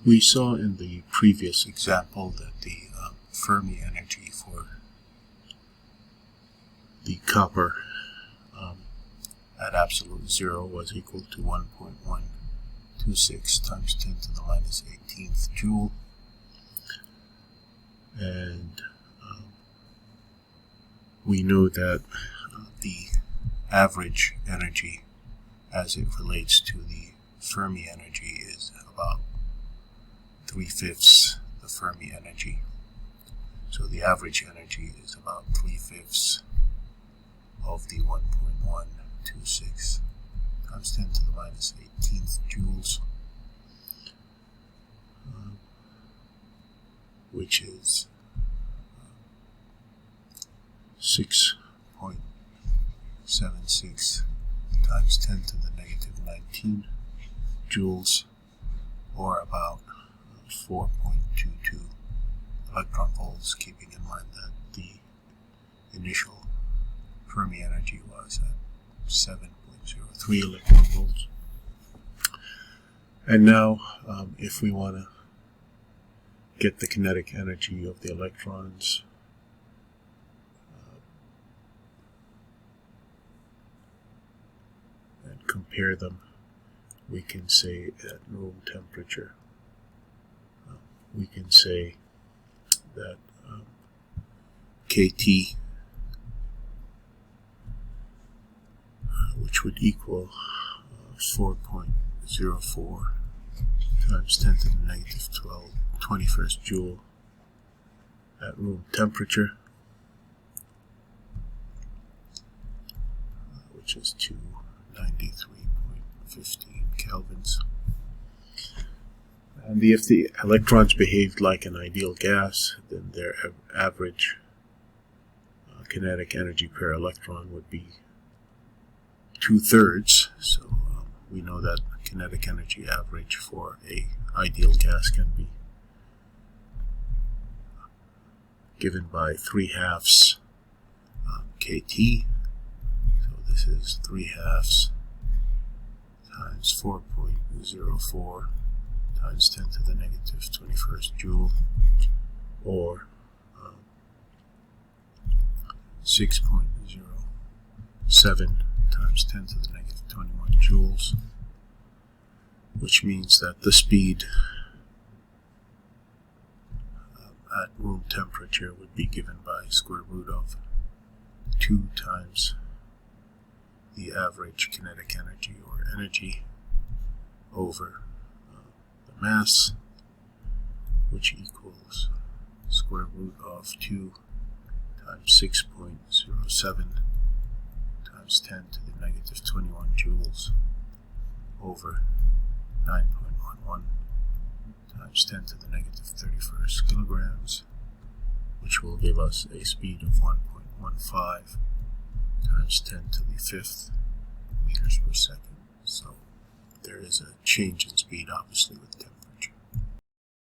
We saw in the previous example that the Fermi energy for the copper at absolute zero was equal to 1.126 times 10 to the minus 18th joule, and we know that the average energy as it relates to the Fermi energy is about 3/5 the Fermi energy. So the average energy is about 3/5 of the 1.126 times 10 to the minus 18th joules, which is 6.76 times 10 to the negative 19 joules, or about 4.22 electron volts, keeping in mind that the initial Fermi energy was at 7.03 electron volts. And now, if we want to get the kinetic energy of the electrons, and compare them, we can say at room temperature, we can say that KT, which would equal 4.04 times 10 to the negative 21st joule at room temperature, which is 293.15 kelvins. And if the electrons behaved like an ideal gas, then their average kinetic energy per electron would be 2/3. So we know that kinetic energy average for a ideal gas can be given by 3/2 kT. So this is 3/2 times 4.04 times 10 to the negative 21st joule, or 6.07 times 10 to the negative 21 joules, which means that the speed at room temperature would be given by square root of 2 times the average kinetic energy, or energy, over the mass, which equals square root of 2 times 6.07 times 10 to the negative 21 joules over 9.11 times 10 to the negative 31st kilograms, which will give us a speed of 1.15 times 10 to the 5th meters per second. So there is a change in speed, obviously, with temperature.